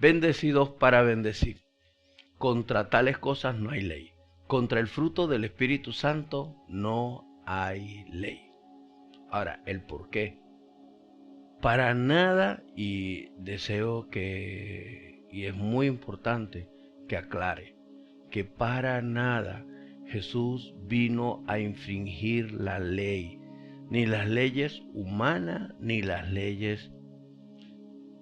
bendecidos para bendecir. Contra tales cosas no hay ley. Contra el fruto del Espíritu Santo no hay ley. Ahora, el por qué. Para nada, y deseo que, y es muy importante que aclare, que para nada Jesús vino a infringir la ley, ni las leyes humanas, ni las leyes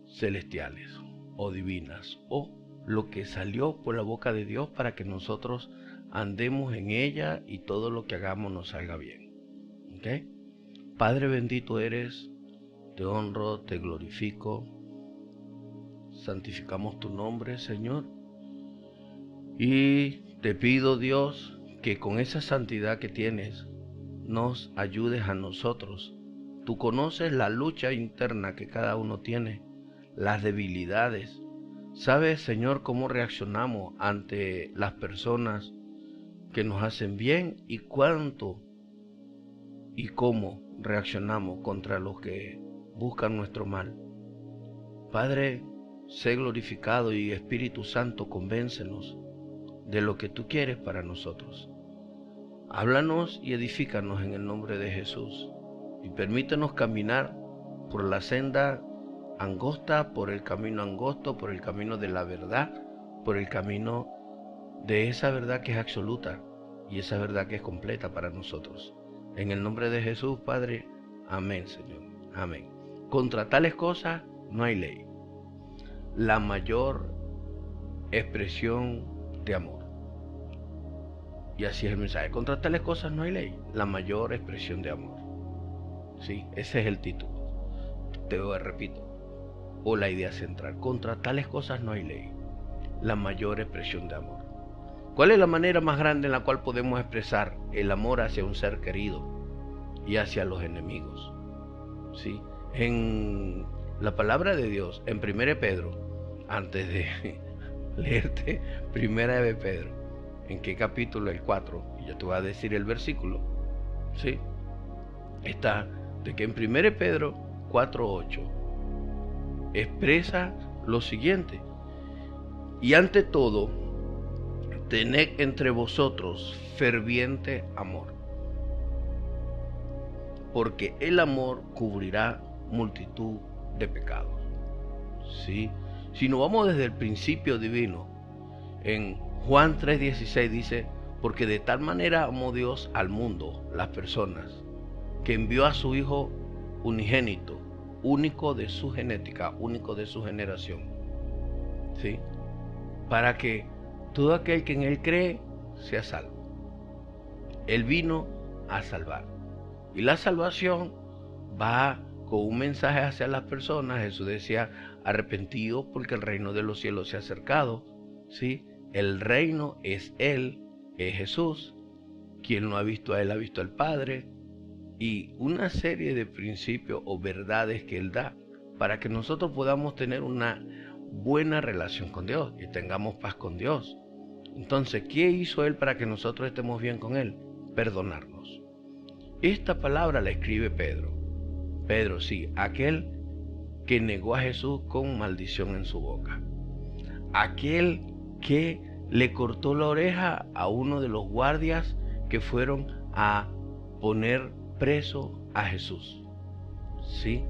celestiales o divinas, o lo que salió por la boca de Dios para que nosotros andemos en ella y todo lo que hagamos nos salga bien. ¿Okay? Padre bendito eres, te honro, te glorifico, santificamos tu nombre, Señor, y te pido, Dios, que con esa santidad que tienes, nos ayudes a nosotros. Tú conoces la lucha interna que cada uno tiene, las debilidades. Sabes, Señor, cómo reaccionamos ante las personas que nos hacen bien y cuánto y cómo reaccionamos contra los que buscan nuestro mal. Padre, sé glorificado, y Espíritu Santo, convéncenos de lo que tú quieres para nosotros. Háblanos y edifícanos en el nombre de Jesús, y permítenos caminar por la senda angosta, por el camino angosto, por el camino de la verdad, por el camino de esa verdad que es absoluta y esa verdad que es completa para nosotros. En el nombre de Jesús, Padre, amén, Señor, amén. Contra tales cosas no hay ley. La mayor expresión de amor. Y así es el mensaje. Contra tales cosas no hay ley. La mayor expresión de amor. Sí, ese es el título. Te lo repito. O la idea central. Contra tales cosas no hay ley. La mayor expresión de amor. ¿Cuál es la manera más grande en la cual podemos expresar el amor hacia un ser querido y hacia los enemigos? ¿Sí? En la palabra de Dios, en 1 Pedro, antes de leerte 1 de Pedro, ¿en qué capítulo? El 4, y yo te voy a decir el versículo, ¿sí? Está de que en 1 Pedro 4:8 expresa lo siguiente: y ante todo, tened entre vosotros ferviente amor, porque el amor cubrirá multitud de pecados. ¿Sí? Si nos vamos desde el principio divino, en Juan 3:16 dice: porque de tal manera amó Dios al mundo, las personas, que envió a su Hijo unigénito, único de su genética, único de su generación, ¿sí? Para que todo aquel que en Él cree sea salvo. Él vino a salvar. Y la salvación va con un mensaje hacia las personas. Jesús decía: arrepentidos porque el reino de los cielos se ha acercado. ¿Sí? El reino es Él, es Jesús. Quien lo ha visto a Él ha visto al Padre. Y una serie de principios o verdades que Él da para que nosotros podamos tener una buena relación con Dios y tengamos paz con Dios. Entonces, ¿qué hizo Él para que nosotros estemos bien con Él? Perdonarnos. Esta palabra la escribe Pedro. Pedro, sí, aquel que negó a Jesús con maldición en su boca. Aquel que le cortó la oreja a uno de los guardias que fueron a poner preso a Jesús. ¿Sí?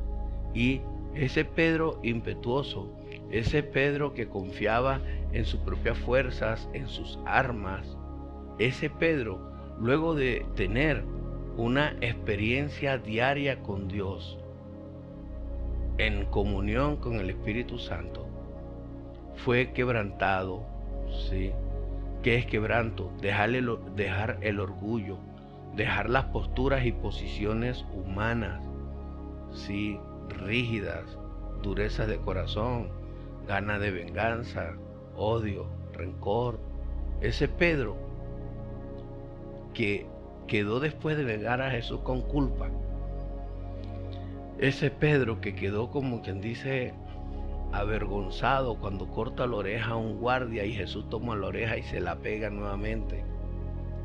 Y ese Pedro impetuoso, ese Pedro que confiaba en sus propias fuerzas, en sus armas, ese Pedro, luego de tener una experiencia diaria con Dios, en comunión con el Espíritu Santo, fue quebrantado. ¿Sí? ¿Qué es quebranto? Dejar el orgullo, dejar las posturas y posiciones humanas, ¿sí? Rígidas, durezas de corazón, ganas de venganza, odio, rencor. Ese Pedro que quedó después de negar a Jesús con culpa. Ese Pedro que quedó, como quien dice, avergonzado cuando corta la oreja a un guardia y Jesús toma la oreja y se la pega nuevamente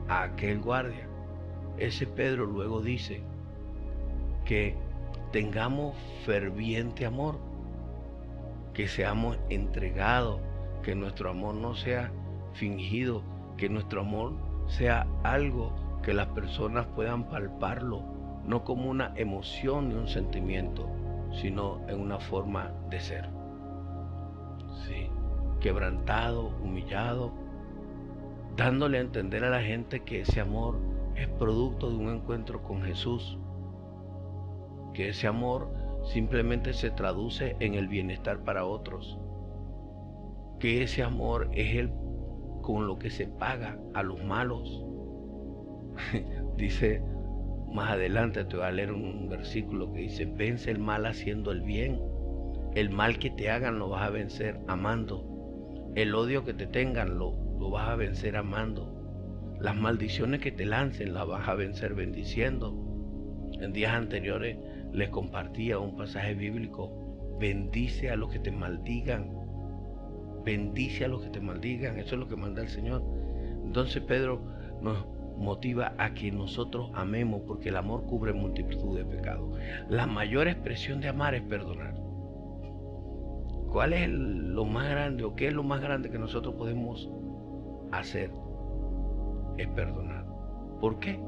a aquel guardia. Ese Pedro luego dice que tengamos ferviente amor. que seamos entregados, que nuestro amor no sea fingido, que nuestro amor sea algo que las personas puedan palparlo, no como una emoción ni un sentimiento, sino en una forma de ser. Sí, quebrantado, humillado, dándole a entender a la gente que ese amor es producto de un encuentro con Jesús, que ese amor simplemente se traduce en el bienestar para otros, que ese amor es el con lo que se paga a los malos. Dice más adelante, te voy a leer un versículo que dice: vence el mal haciendo el bien. El mal que te hagan lo vas a vencer amando. El odio que te tengan lo vas a vencer amando. Las maldiciones que te lancen las vas a vencer bendiciendo. En días anteriores les compartía un pasaje bíblico: bendice a los que te maldigan. Bendice a los que te maldigan. Eso es lo que manda el Señor. Entonces Pedro nos motiva a que nosotros amemos, porque el amor cubre multitud de pecados. La mayor expresión de amar es perdonar. ¿Cuál es lo más grande, o qué es lo más grande que nosotros podemos hacer? Es perdonar. ¿Por qué?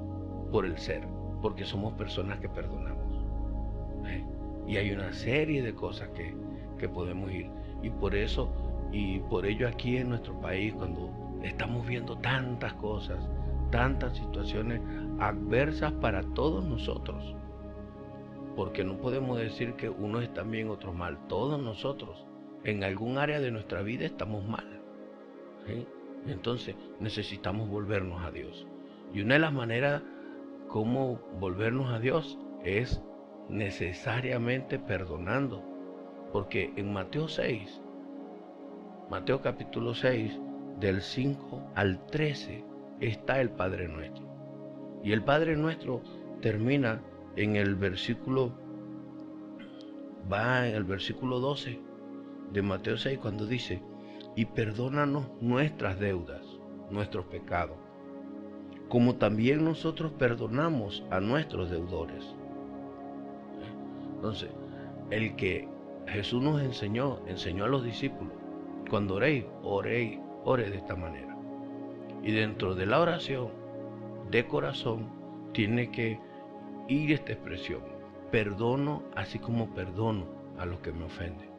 Por el ser, porque somos personas que perdonamos. Y hay una serie de cosas que podemos ir. Y por ello aquí en nuestro país, cuando estamos viendo tantas cosas, tantas situaciones adversas para todos nosotros, porque no podemos decir que unos están bien, otros mal. Todos nosotros en algún área de nuestra vida estamos mal, ¿sí? Entonces necesitamos volvernos a Dios, y una de las maneras como volvernos a Dios es necesariamente perdonando, porque en Mateo capítulo 6, del 5 al 13, está el Padre Nuestro. Y el Padre Nuestro termina en el versículo 12 de Mateo 6, cuando dice: y perdónanos nuestras deudas, nuestros pecados, como también nosotros perdonamos a nuestros deudores. Entonces, el que Jesús nos enseñó a los discípulos: cuando ore de esta manera. Y dentro de la oración de corazón tiene que ir esta expresión: perdono así como perdono a los que me ofenden.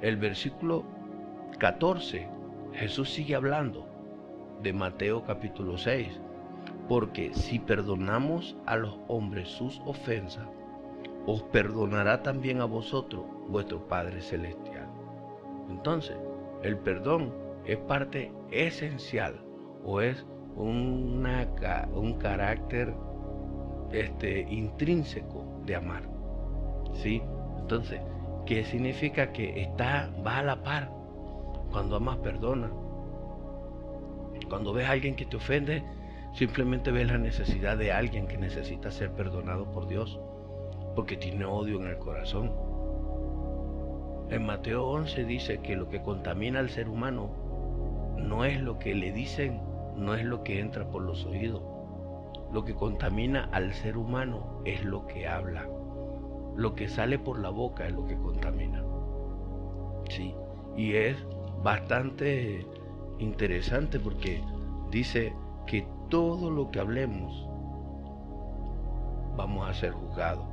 El versículo 14, Jesús sigue hablando de Mateo capítulo 6, porque si perdonamos a los hombres sus ofensas, os perdonará también a vosotros vuestro Padre Celestial. Entonces, el perdón es parte esencial, o es un carácter intrínseco de amar, ¿sí? Entonces, ¿qué significa? Que va a la par. Cuando amas, perdona. Cuando ves a alguien que te ofende, simplemente ves la necesidad de alguien que necesita ser perdonado por Dios, porque tiene odio en el corazón. En Mateo 11 dice que lo que contamina al ser humano no es lo que le dicen, no es lo que entra por los oídos. Lo que contamina al ser humano es lo que habla. Lo que sale por la boca es lo que contamina. Sí, y es bastante interesante, porque dice que todo lo que hablemos vamos a ser juzgados,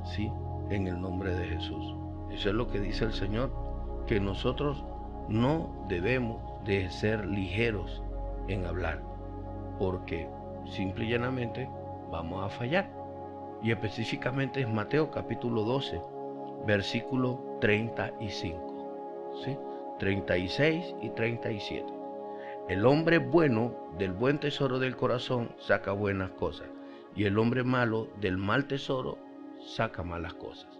¿sí? En el nombre de Jesús. Eso es lo que dice el Señor, que nosotros no debemos de ser ligeros en hablar, porque simple y llanamente vamos a fallar. Y específicamente es Mateo capítulo 12, versículo 35, ¿sí? 36 y 37. El hombre bueno del buen tesoro del corazón saca buenas cosas, y el hombre malo del mal tesoro saca malas cosas.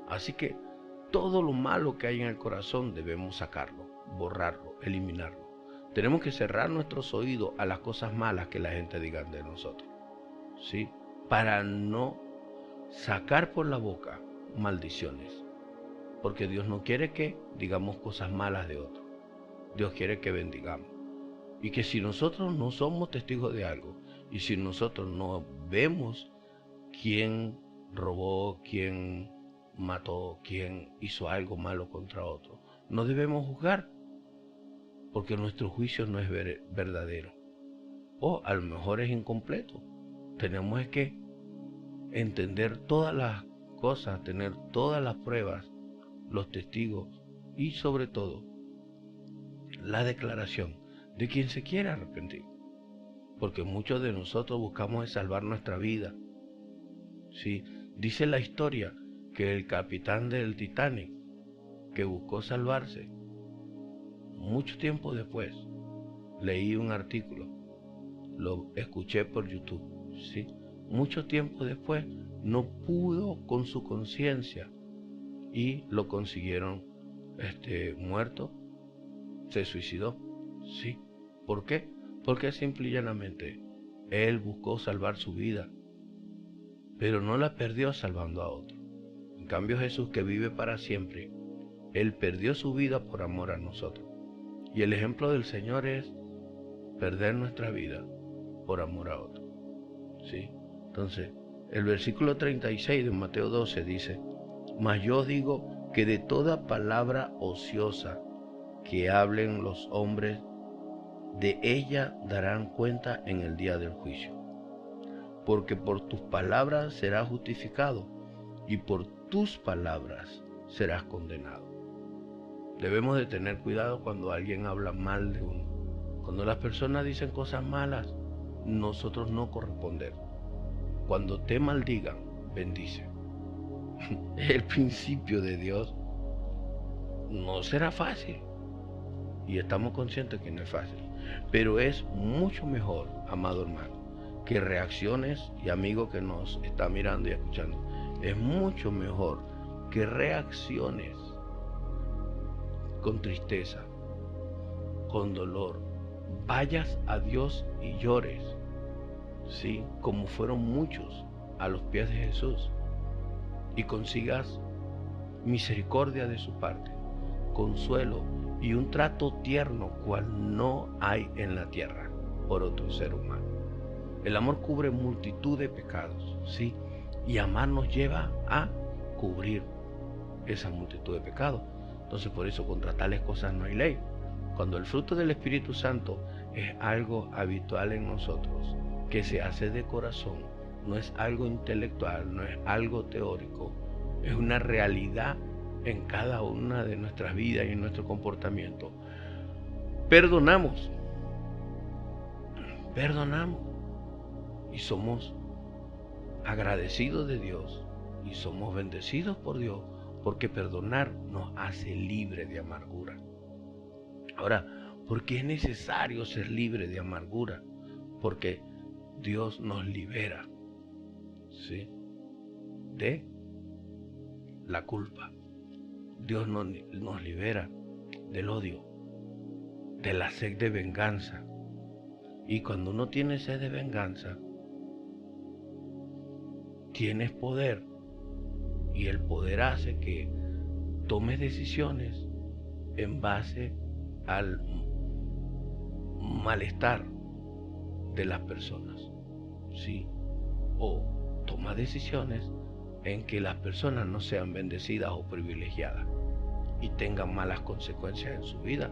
Así que todo lo malo que hay en el corazón debemos sacarlo, borrarlo, eliminarlo. Tenemos que cerrar nuestros oídos a las cosas malas que la gente diga de nosotros, ¿sí? Para no sacar por la boca maldiciones, porque Dios no quiere que digamos cosas malas de otros. Dios quiere que bendigamos, y que si nosotros no somos testigos de algo, y si nosotros no vemos quién robó, quién mató, quién hizo algo malo contra otro. No debemos juzgar, porque nuestro juicio no es verdadero. O a lo mejor es incompleto. Tenemos que entender todas las cosas, tener todas las pruebas, los testigos y sobre todo la declaración de quien se quiera arrepentir. Porque muchos de nosotros buscamos salvar nuestra vida. Sí, dice la historia que el capitán del Titanic, que buscó salvarse, mucho tiempo después, leí un artículo, lo escuché por YouTube, ¿sí? Mucho tiempo después no pudo con su conciencia y lo consiguieron muerto, se suicidó, ¿sí? ¿Por qué? Porque simple y llanamente él buscó salvar su vida, pero no la perdió salvando a otro. En cambio Jesús, que vive para siempre, él perdió su vida por amor a nosotros. Y el ejemplo del Señor es perder nuestra vida por amor a otro, ¿sí? Entonces, el versículo 36 de Mateo 12 dice: mas yo digo que de toda palabra ociosa que hablen los hombres, de ella darán cuenta en el día del juicio. Porque por tus palabras serás justificado y por tus palabras serás condenado. Debemos de tener cuidado cuando alguien habla mal de uno. Cuando las personas dicen cosas malas, nosotros no corresponder. Cuando te maldigan, bendice. El principio de Dios no será fácil. Y estamos conscientes que no es fácil. Pero es mucho mejor, amado hermano, que reacciones, y amigo que nos está mirando y escuchando, es mucho mejor que reacciones con tristeza, con dolor, vayas a Dios y llores, ¿sí? Como fueron muchos a los pies de Jesús, y consigas misericordia de su parte, consuelo y un trato tierno cual no hay en la tierra por otro ser humano. El amor cubre multitud de pecados, ¿sí? Y amar nos lleva a cubrir esa multitud de pecados. Entonces, por eso contra tales cosas no hay ley. Cuando el fruto del Espíritu Santo es algo habitual en nosotros, que se hace de corazón, no es algo intelectual, no es algo teórico, es una realidad en cada una de nuestras vidas y en nuestro comportamiento. Perdonamos y somos agradecidos de Dios y somos bendecidos por Dios, porque perdonar nos hace libre de amargura. Ahora, ¿por qué es necesario ser libre de amargura? Porque Dios nos libera, ¿sí?, de la culpa. Dios nos libera del odio, de la sed de venganza. Y cuando uno tiene sed de venganza, tienes poder, y el poder hace que tomes decisiones en base al malestar de las personas, ¿sí? O toma decisiones en que las personas no sean bendecidas o privilegiadas y tengan malas consecuencias en su vida.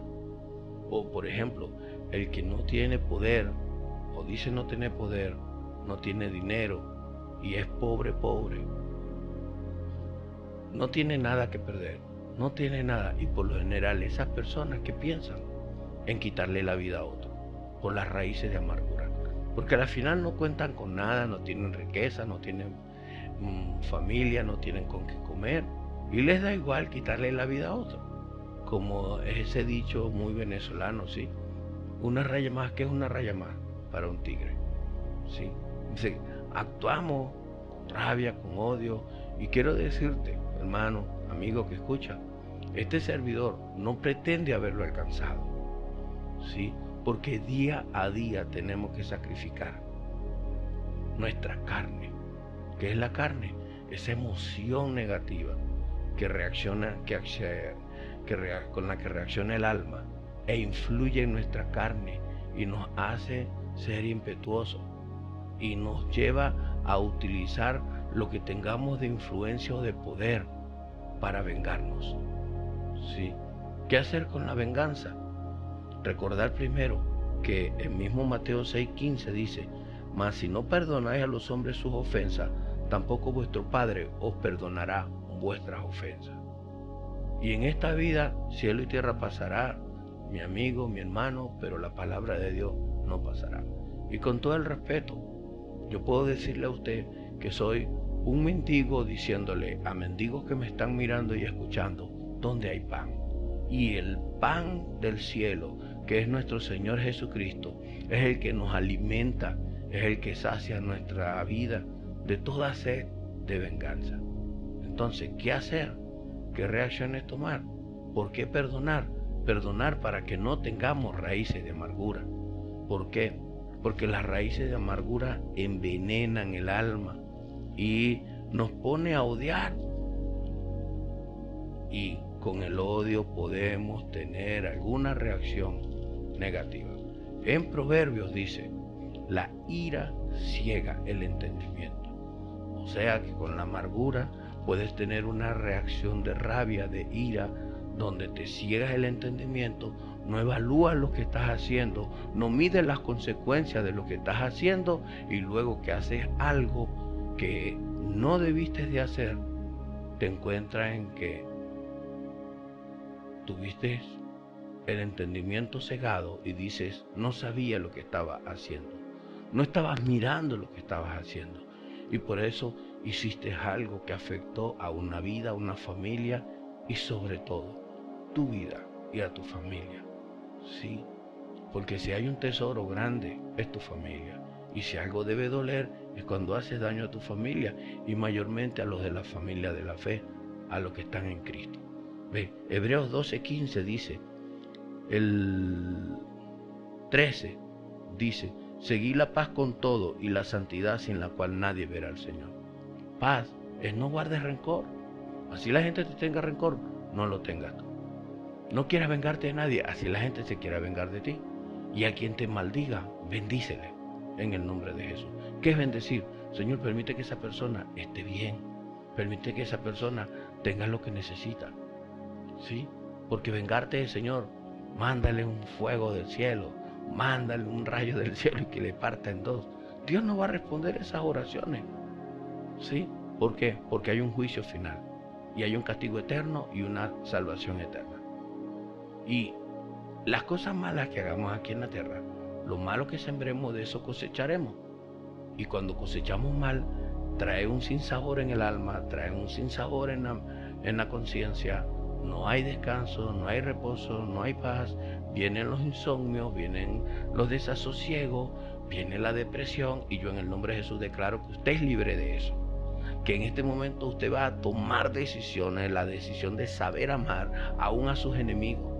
O por ejemplo, el que no tiene poder, o dice no tener poder, no tiene dinero y es pobre, no tiene nada que perder, no tiene nada. Y por lo general esas personas que piensan en quitarle la vida a otro por las raíces de amargura, porque al final no cuentan con nada, no tienen riqueza, no tienen familia, no tienen con qué comer, y les da igual quitarle la vida a otro. Como ese dicho muy venezolano, ¿sí? Una raya más, que es una raya más para un tigre, ¿sí? Dice, actuamos con rabia, con odio, y quiero decirte, hermano, amigo que escucha, este servidor no pretende haberlo alcanzado, ¿sí? Porque día a día tenemos que sacrificar nuestra carne. ¿Qué es la carne? Esa emoción negativa que reacciona, con la que reacciona el alma e influye en nuestra carne y nos hace ser impetuosos y nos lleva a utilizar lo que tengamos de influencia o de poder para vengarnos. ¿Sí? ¿Qué hacer con la venganza? Recordar primero que el mismo Mateo 6:15 dice: mas si no perdonáis a los hombres sus ofensas, tampoco vuestro Padre os perdonará vuestras ofensas. Y en esta vida, cielo y tierra pasará, mi amigo, mi hermano, pero la palabra de Dios no pasará. Y con todo el respeto, yo puedo decirle a usted que soy un mendigo diciéndole a mendigos que me están mirando y escuchando, ¿dónde hay pan? Y el pan del cielo, que es nuestro Señor Jesucristo, es el que nos alimenta, es el que sacia nuestra vida de toda sed de venganza. Entonces, ¿qué hacer? ¿Qué reacciones tomar? ¿Por qué perdonar? Perdonar para que no tengamos raíces de amargura. ¿Por qué? Porque las raíces de amargura envenenan el alma y nos pone a odiar. Y con el odio podemos tener alguna reacción negativa. En Proverbios dice: la ira ciega el entendimiento. O sea que con la amargura puedes tener una reacción de rabia, de ira, donde te ciegas el entendimiento, no evalúas lo que estás haciendo, no mides las consecuencias de lo que estás haciendo, y luego que haces algo que no debiste de hacer, te encuentras en que tuviste el entendimiento cegado y dices: no sabía lo que estaba haciendo, no estabas mirando lo que estabas haciendo, y por eso hiciste algo que afectó a una vida, a una familia, y sobre todo tu vida y a tu familia. Sí, porque si hay un tesoro grande es tu familia, y si algo debe doler es cuando haces daño a tu familia, y mayormente a los de la familia de la fe, a los que están en Cristo. Ve, Hebreos 12:15 dice, el 13 dice: seguid la paz con todo y la santidad, sin la cual nadie verá al Señor. Paz es no guardes rencor. Así la gente te tenga rencor, no lo tengas tú. No quieras vengarte de nadie, así la gente se quiera vengar de ti. Y a quien te maldiga, bendícele en el nombre de Jesús. ¿Qué es bendecir? Señor, permite que esa persona esté bien. Permite que esa persona tenga lo que necesita. ¿Sí? Porque vengarte, Señor, mándale un fuego del cielo, mándale un rayo del cielo y que le parta en dos. Dios no va a responder esas oraciones. ¿Sí? ¿Por qué? Porque hay un juicio final, y hay un castigo eterno y una salvación eterna. Y las cosas malas que hagamos aquí en la tierra, lo malo que sembremos, de eso cosecharemos. Y cuando cosechamos mal, trae un sinsabor en el alma, trae un sinsabor en la conciencia. No hay descanso, no hay reposo, no hay paz. Vienen los insomnios, vienen los desasosiegos, viene la depresión, y yo en el nombre de Jesús declaro que usted es libre de eso. Que en este momento usted va a tomar decisiones, la decisión de saber amar aún a sus enemigos,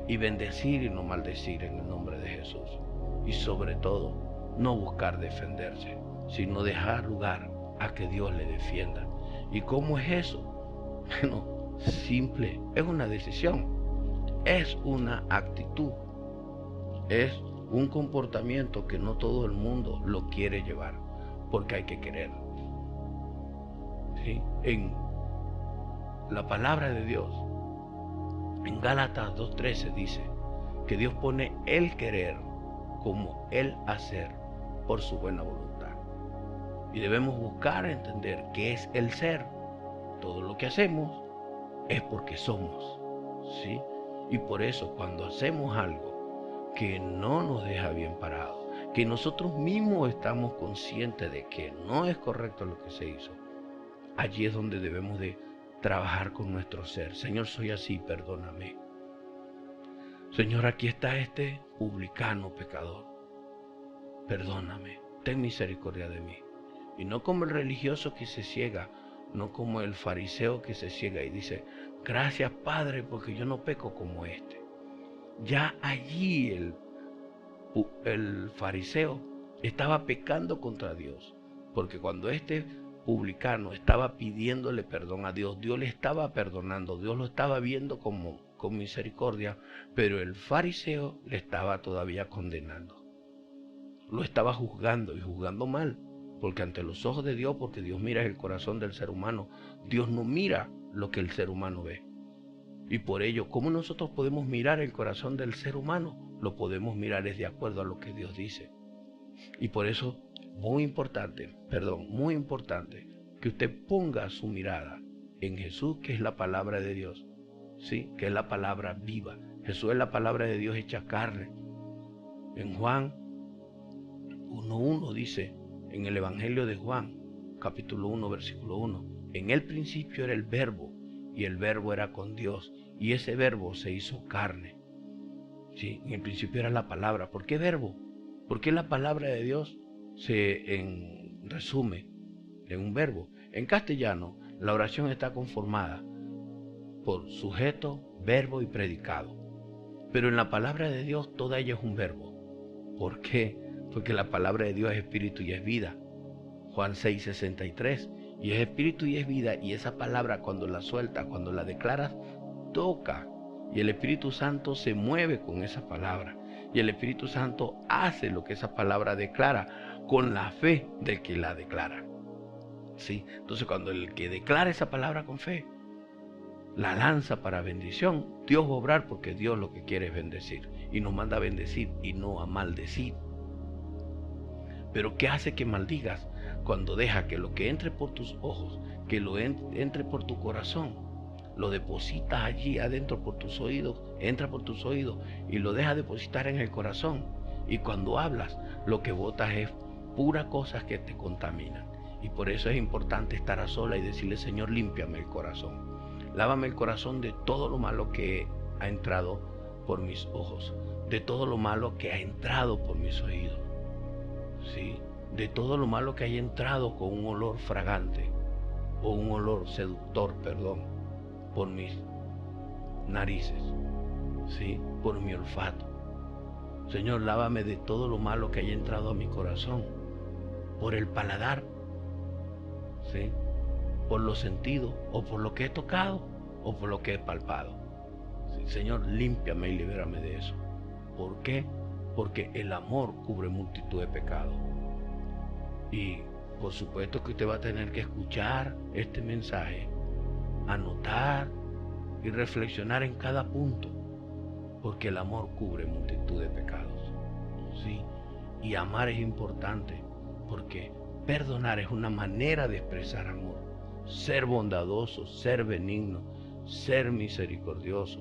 y bendecir y no maldecir en el nombre de Jesús. Y sobre todo, no buscar defenderse, sino dejar lugar a que Dios le defienda. ¿Y cómo es eso? Bueno, simple, es una decisión, es una actitud, es un comportamiento que no todo el mundo lo quiere llevar, porque hay que querer. ¿Sí? En la palabra de Dios, en Gálatas 2:13 dice que Dios pone el querer como el hacer por su buena voluntad. Y debemos buscar entender qué es el ser. Todo lo que hacemos es porque somos, ¿sí? Y por eso cuando hacemos algo que no nos deja bien parado, que nosotros mismos estamos conscientes de que no es correcto lo que se hizo, allí es donde debemos de trabajar con nuestro ser. Señor, soy así, perdóname. Señor, aquí está este publicano pecador. Perdóname, ten misericordia de mí. Y no como el religioso que se ciega, no como el fariseo que se ciega y dice: gracias, Padre, porque yo no peco como este. Ya allí el fariseo estaba pecando contra Dios, porque cuando este publicano estaba pidiéndole perdón a Dios, Dios le estaba perdonando, Dios lo estaba viendo con misericordia, pero el fariseo le estaba todavía condenando, lo estaba juzgando, y juzgando mal, porque ante los ojos de Dios, porque Dios mira el corazón del ser humano, Dios no mira lo que el ser humano ve. Y por ello, ¿cómo nosotros podemos mirar el corazón del ser humano? Lo podemos mirar es de acuerdo a lo que Dios dice. Y por eso, muy importante, que usted ponga su mirada en Jesús, que es la palabra de Dios, ¿sí? Que es la palabra viva. Jesús es la palabra de Dios hecha carne. En Juan 1:1 dice, en el Evangelio de Juan, capítulo 1, versículo 1, en el principio era el Verbo, y el Verbo era con Dios, y ese Verbo se hizo carne. Sí, en el principio era la palabra. ¿Por qué Verbo? Porque la palabra de Dios se resume en un verbo. En castellano, la oración está conformada por sujeto, verbo y predicado. Pero en la palabra de Dios, toda ella es un verbo. ¿Por qué? Porque la palabra de Dios es espíritu y es vida. Juan 6:63. Y es espíritu y es vida, y esa palabra cuando la sueltas, cuando la declaras, toca. Y el Espíritu Santo se mueve con esa palabra. Y el Espíritu Santo hace lo que esa palabra declara con la fe del que la declara. ¿Sí? Entonces cuando el que declara esa palabra con fe, la lanza para bendición, Dios va a obrar, porque Dios lo que quiere es bendecir. Y nos manda a bendecir y no a maldecir. Pero ¿qué hace que maldigas? Cuando deja que lo que entre por tus ojos, que lo entre por tu corazón, lo depositas allí adentro por tus oídos, entra por tus oídos y lo dejas depositar en el corazón. Y cuando hablas, lo que botas es puras cosas que te contaminan. Y por eso es importante estar a solas y decirle, Señor, límpiame el corazón. Lávame el corazón de todo lo malo que ha entrado por mis ojos, de todo lo malo que ha entrado por mis oídos. ¿Sí? De todo lo malo que haya entrado con un olor fragante o un olor seductor, por mis narices, ¿sí? Por mi olfato. Señor, lávame de todo lo malo que haya entrado a mi corazón, por el paladar, ¿sí? Por los sentidos, o por lo que he tocado, o por lo que he palpado. ¿Sí? Señor, límpiame y libérame de eso. ¿Por qué? Porque el amor cubre multitud de pecados. Y por supuesto que usted va a tener que escuchar este mensaje, anotar y reflexionar en cada punto, porque el amor cubre multitud de pecados. ¿Sí? Y amar es importante, porque perdonar es una manera de expresar amor. Ser bondadoso, ser benigno, ser misericordioso,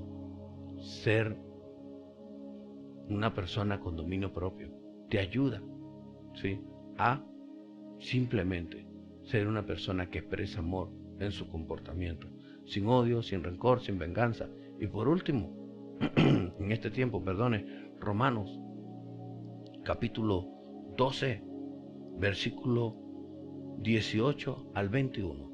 ser una persona con dominio propio, te ayuda, ¿sí? A simplemente ser una persona que expresa amor en su comportamiento, sin odio, sin rencor, sin venganza. Y por último, en este tiempo, Romanos capítulo 12, versículo 18 al 21.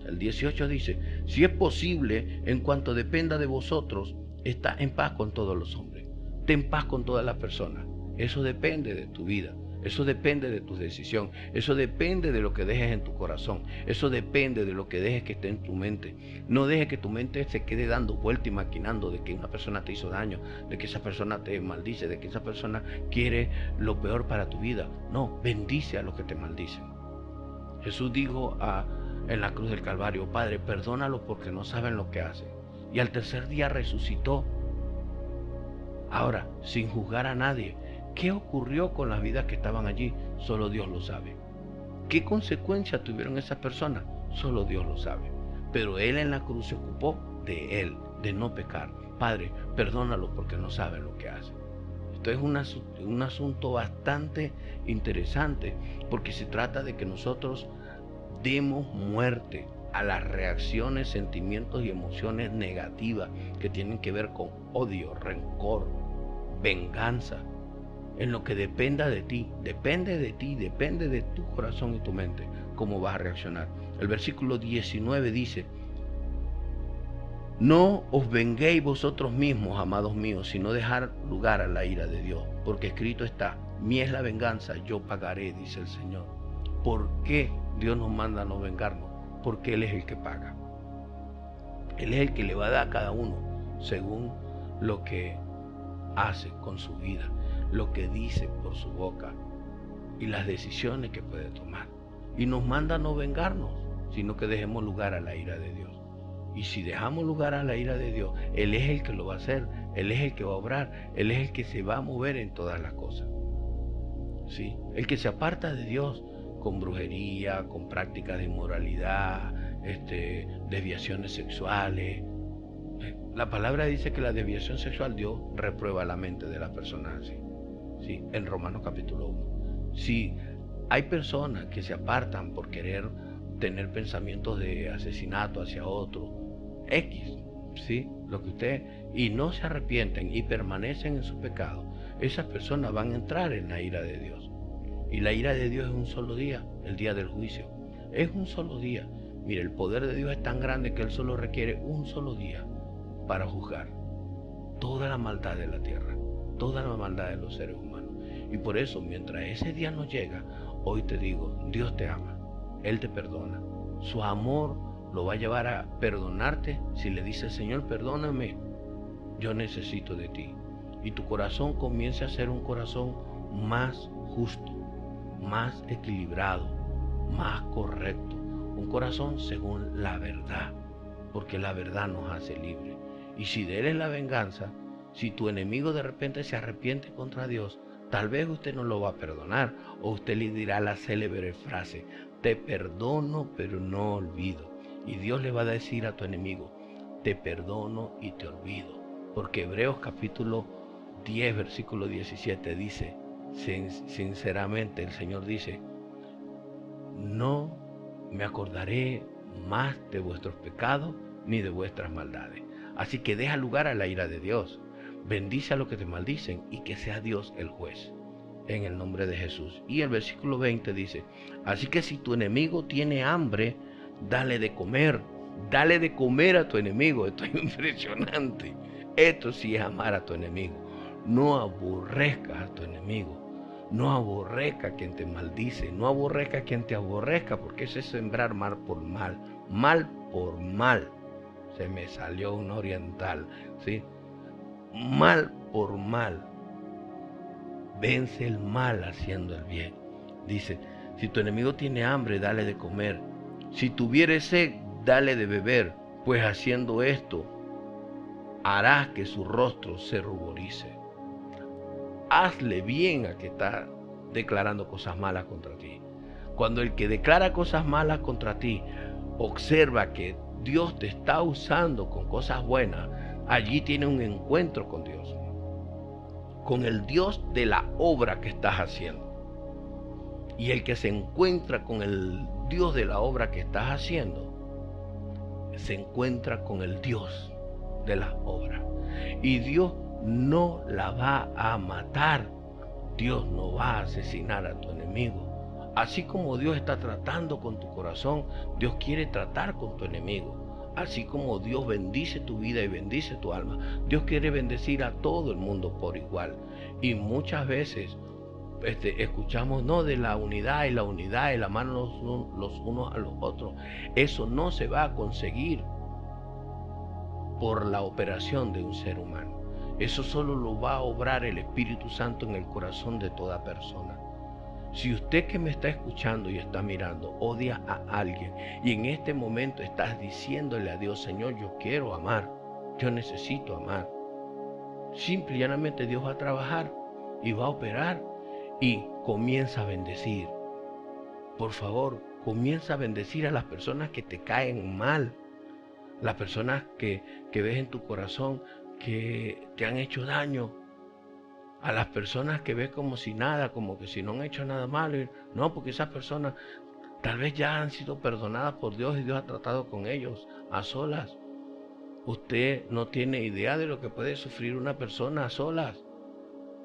El 18 dice, si es posible, en cuanto dependa de vosotros, está en paz con todos los hombres. Ten paz con todas las personas. Eso depende de tu vida. Eso depende de tu decisión. Eso depende de lo que dejes en tu corazón. Eso depende de lo que dejes que esté en tu mente. No dejes que tu mente se quede dando vuelta y maquinando de que una persona te hizo daño, de que esa persona te maldice, de que esa persona quiere lo peor para tu vida. No, bendice a los que te maldicen. Jesús dijo en la cruz del Calvario, Padre, perdónalos porque no saben lo que hacen. Y al tercer día resucitó. Ahora, sin juzgar a nadie, ¿qué ocurrió con las vidas que estaban allí? Solo Dios lo sabe. ¿Qué consecuencias tuvieron esas personas? Solo Dios lo sabe. Pero Él en la cruz se ocupó de Él, de no pecar. Padre, perdónalos porque no saben lo que hacen. Esto es un asunto bastante interesante, porque se trata de que nosotros demos muerte a las reacciones, sentimientos y emociones negativas que tienen que ver con odio, rencor, venganza. En lo que dependa de ti, depende de tu corazón y tu mente, cómo vas a reaccionar. El versículo 19 dice, no os venguéis vosotros mismos, amados míos, sino dejar lugar a la ira de Dios, porque escrito está, mía es la venganza, yo pagaré, dice el Señor. ¿Por qué Dios nos manda a no vengarnos? Porque Él es el que paga. Él es el que le va a dar a cada uno según lo que hace con su vida, lo que dice por su boca y las decisiones que puede tomar. Y nos manda a no vengarnos, sino que dejemos lugar a la ira de Dios. Y si dejamos lugar a la ira de Dios, Él es el que lo va a hacer, Él es el que va a obrar, Él es el que se va a mover en todas las cosas. ¿Sí? El que se aparta de Dios con brujería, con prácticas de inmoralidad, desviaciones sexuales. La palabra dice que la desviación sexual Dios reprueba la mente de las personas así. ¿Sí? En Romanos capítulo 1. Si hay personas que se apartan por querer tener pensamientos de asesinato hacia otro, ¿sí? Lo que usted, y no se arrepienten y permanecen en su pecado, esas personas van a entrar en la ira de Dios. Y la ira de Dios es un solo día, el día del juicio. Es un solo día. Mire, el poder de Dios es tan grande que Él solo requiere un solo día para juzgar toda la maldad de la tierra, toda la maldad de los seres humanos. Y por eso, mientras ese día no llega, hoy te digo, Dios te ama, Él te perdona. Su amor lo va a llevar a perdonarte si le dices, Señor, perdóname, yo necesito de ti. Y tu corazón comience a ser un corazón más justo, más equilibrado, más correcto, un corazón según la verdad, porque la verdad nos hace libres. Y si de Él es la venganza, si tu enemigo de repente se arrepiente contra Dios, tal vez usted no lo va a perdonar, o usted le dirá la célebre frase, te perdono pero no olvido. Y Dios le va a decir a tu enemigo, te perdono y te olvido. Porque Hebreos capítulo 10, versículo 17 dice, sinceramente el Señor dice, no me acordaré más de vuestros pecados ni de vuestras maldades. Así que deja lugar a la ira de Dios. Bendice a los que te maldicen y que sea Dios el juez. En el nombre de Jesús. Y el versículo 20 dice, así que si tu enemigo tiene hambre, dale de comer. Dale de comer a tu enemigo. Esto es impresionante. Esto sí es amar a tu enemigo. No aborrezcas a tu enemigo. No aborrezca a quien te maldice. No aborrezca a quien te aborrezca, porque eso es sembrar mal por mal. Mal por mal. Se me salió un oriental, ¿sí? Mal por mal. Vence el mal haciendo el bien. Dice, si tu enemigo tiene hambre, dale de comer. Si tuviere sed, dale de beber, pues haciendo esto, harás que su rostro se ruborice. Hazle bien al que está declarando cosas malas contra ti. Cuando el que declara cosas malas contra ti observa que Dios te está usando con cosas buenas, allí tiene un encuentro con Dios, con el Dios de la obra que estás haciendo. Y el que se encuentra con el Dios de la obra que estás haciendo, se encuentra con el Dios de la obra. Y Dios no la va a matar. Dios no va a asesinar a tu enemigo. Así como Dios está tratando con tu corazón, Dios quiere tratar con tu enemigo. Así como Dios bendice tu vida y bendice tu alma, Dios quiere bendecir a todo el mundo por igual. Y muchas veces escuchamos no de la unidad y el amarnos los unos a los otros. Eso no se va a conseguir por la operación de un ser humano. Eso solo lo va a obrar el Espíritu Santo en el corazón de toda persona. Si usted que me está escuchando y está mirando odia a alguien y en este momento estás diciéndole a Dios, Señor, yo quiero amar, yo necesito amar, simple y llanamente Dios va a trabajar y va a operar y comienza a bendecir. Por favor, comienza a bendecir a las personas que te caen mal, las personas que ves en tu corazón que te han hecho daño, a las personas que ves como si nada, como que si no han hecho nada malo. No, porque esas personas tal vez ya han sido perdonadas por Dios y Dios ha tratado con ellos a solas. Usted no tiene idea de lo que puede sufrir una persona a solas.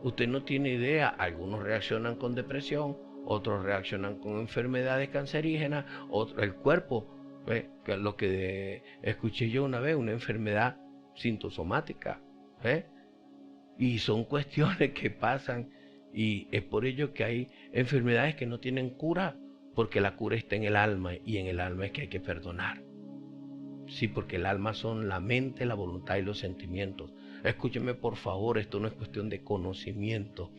Usted no tiene idea. Algunos reaccionan con depresión, otros reaccionan con enfermedades cancerígenas, el cuerpo, que lo que escuché yo una vez, una enfermedad sintosomática, y son cuestiones que pasan, y es por ello que hay enfermedades que no tienen cura, porque la cura está en el alma, y en el alma es que hay que perdonar. Sí, porque el alma son la mente, la voluntad y los sentimientos. Escúcheme por favor, esto no es cuestión de conocimiento,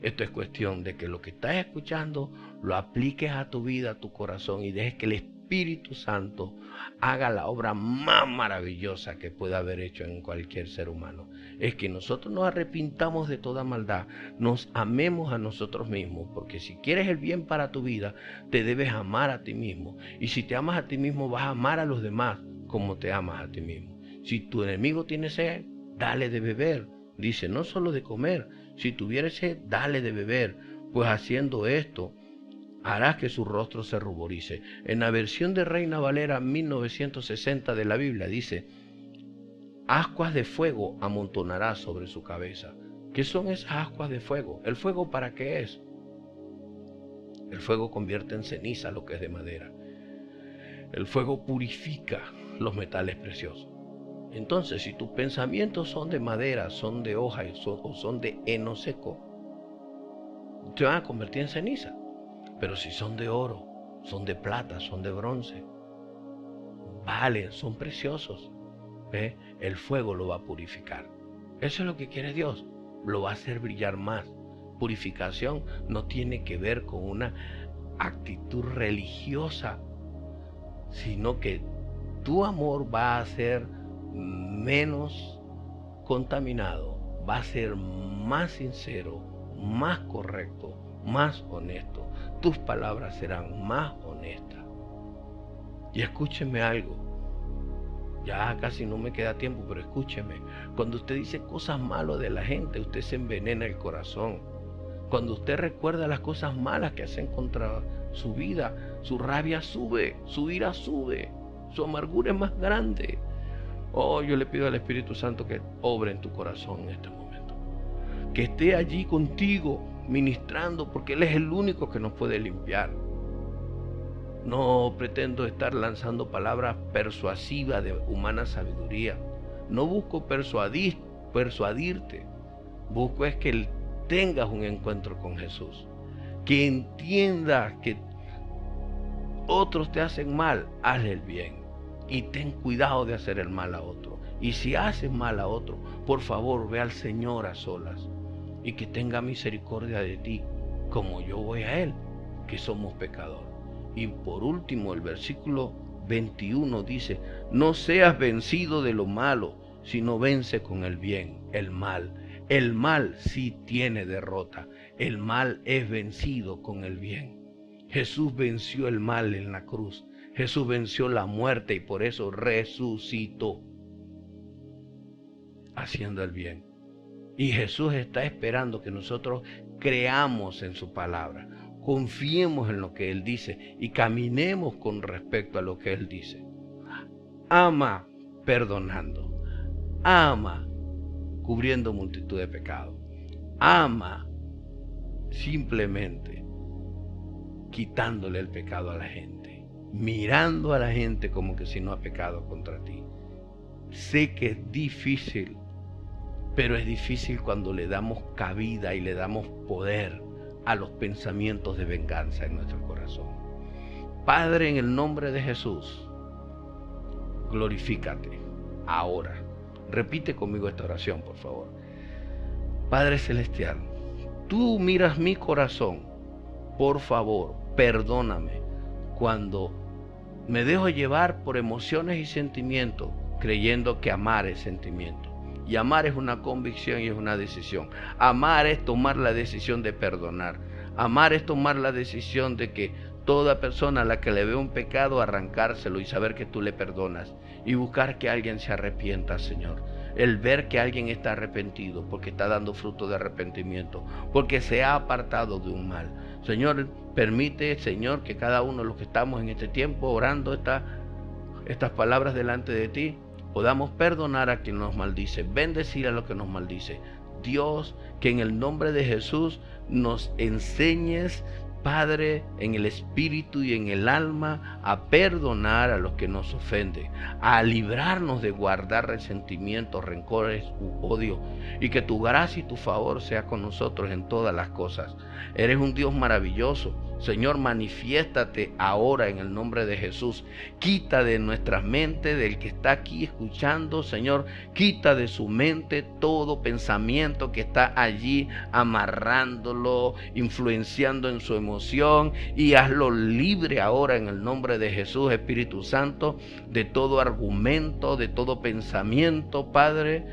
esto es cuestión de que lo que estás escuchando lo apliques a tu vida, a tu corazón, y dejes que el Espíritu Espíritu Santo haga la obra más maravillosa que pueda haber hecho en cualquier ser humano. Es que nosotros nos arrepintamos de toda maldad, nos amemos a nosotros mismos, porque si quieres el bien para tu vida, te debes amar a ti mismo. Y si te amas a ti mismo, vas a amar a los demás como te amas a ti mismo. Si tu enemigo tiene sed, dale de beber. Dice, no solo de comer, si tuviere sed, dale de beber, pues haciendo esto, harás que su rostro se ruborice. En la versión de Reina Valera 1960 de la Biblia dice, ascuas de fuego amontonará sobre su cabeza. ¿Qué son esas ascuas de fuego? ¿El fuego para qué es? El fuego convierte en ceniza lo que es de madera. El fuego purifica los metales preciosos. Entonces, si tus pensamientos son de madera, son de hoja o son de heno seco, te van a convertir en ceniza. Pero si son de oro, son de plata, son de bronce, valen, son preciosos, ¿ve? El fuego lo va a purificar. Eso es lo que quiere Dios, lo va a hacer brillar más. Purificación no tiene que ver con una actitud religiosa, sino que tu amor va a ser menos contaminado, va a ser más sincero, más correcto, más honesto. Tus palabras serán más honestas. Y escúcheme algo, ya casi no me queda tiempo, pero escúcheme. Cuando usted dice cosas malas de la gente, usted se envenena el corazón. Cuando usted recuerda las cosas malas que hacen contra su vida, su rabia sube, su ira sube, su amargura es más grande. Oh, yo le pido al Espíritu Santo que obre en tu corazón en este momento, que esté allí contigo ministrando, porque Él es el único que nos puede limpiar. No pretendo estar lanzando palabras persuasivas de humana sabiduría. No busco persuadirte. Busco es que tengas un encuentro con Jesús, que entiendas que otros te hacen mal, hazle el bien y ten cuidado de hacer el mal a otro. Y si haces mal a otro, por favor ve al Señor a solas y que tenga misericordia de ti, como yo voy a Él, que somos pecadores. Y por último, el versículo 21 dice, no seas vencido de lo malo, sino vence con el bien, el mal. El mal sí tiene derrota, el mal es vencido con el bien. Jesús venció el mal en la cruz, Jesús venció la muerte y por eso resucitó, haciendo el bien. Y Jesús está esperando que nosotros creamos en su palabra, confiemos en lo que Él dice y caminemos con respecto a lo que Él dice. Ama perdonando, ama cubriendo multitud de pecados, ama simplemente quitándole el pecado a la gente, mirando a la gente como que si no ha pecado contra ti. Sé que es difícil, pero es difícil cuando le damos cabida y le damos poder a los pensamientos de venganza en nuestro corazón. Padre, en el nombre de Jesús, glorifícate ahora. Repite conmigo esta oración, por favor. Padre Celestial, tú miras mi corazón. Por favor, perdóname cuando me dejo llevar por emociones y sentimientos, creyendo que amar es sentimiento. Y amar es una convicción y es una decisión. Amar es tomar la decisión de perdonar. Amar es tomar la decisión de que toda persona a la que le ve un pecado, arrancárselo y saber que tú le perdonas. Y buscar que alguien se arrepienta, Señor. El ver que alguien está arrepentido porque está dando fruto de arrepentimiento, porque se ha apartado de un mal. Señor, permite, Señor, que cada uno de los que estamos en este tiempo orando estas palabras delante de ti, podamos perdonar a quien nos maldice, bendecir a los que nos maldice. Dios, que en el nombre de Jesús nos enseñes, Padre, en el espíritu y en el alma, a perdonar a los que nos ofenden, a librarnos de guardar resentimientos, rencores u odio, y que tu gracia y tu favor sea con nosotros en todas las cosas. Eres un Dios maravilloso, Señor, manifiéstate ahora en el nombre de Jesús. Quita de nuestras mentes, del que está aquí escuchando, Señor, quita de su mente todo pensamiento que está allí amarrándolo, influenciando en su emoción, y hazlo libre ahora en el nombre de Jesús, Espíritu Santo, de todo argumento, de todo pensamiento, Padre,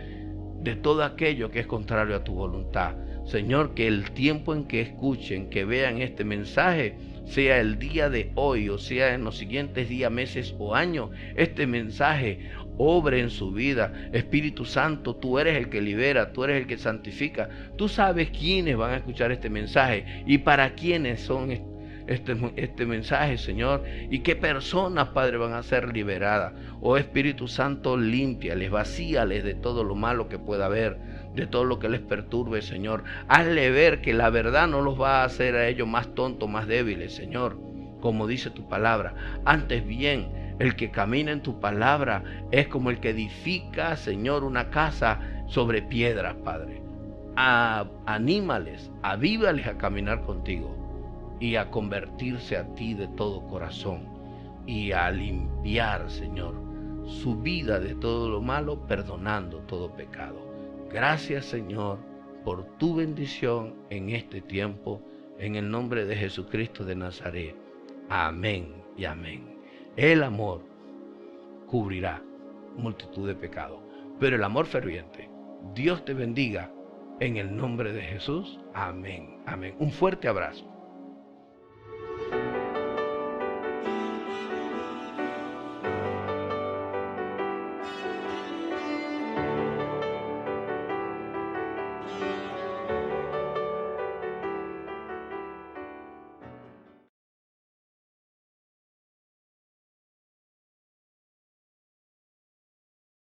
de todo aquello que es contrario a tu voluntad. Señor, que el tiempo en que escuchen, que vean este mensaje, sea el día de hoy o sea en los siguientes días, meses o años, este mensaje obre en su vida. Espíritu Santo, tú eres el que libera, tú eres el que santifica. Tú sabes quiénes van a escuchar este mensaje y para quiénes son este mensaje, Señor, y qué personas, Padre, van a ser liberadas. Oh Espíritu Santo, límpiales, vacíales de todo lo malo que pueda haber, de todo lo que les perturbe, Señor. Hazle ver que la verdad no los va a hacer a ellos más tontos, más débiles, Señor, como dice tu palabra. Antes bien, el que camina en tu palabra es como el que edifica, Señor, una casa sobre piedras, Padre. Anímales, avívales a caminar contigo y a convertirse a ti de todo corazón y a limpiar, Señor, su vida de todo lo malo, perdonando todo pecado. Gracias, Señor, por tu bendición en este tiempo, en el nombre de Jesucristo de Nazaret. Amén y amén. El amor cubrirá multitud de pecados, pero el amor ferviente, Dios te bendiga en el nombre de Jesús. Amén, amén. Un fuerte abrazo.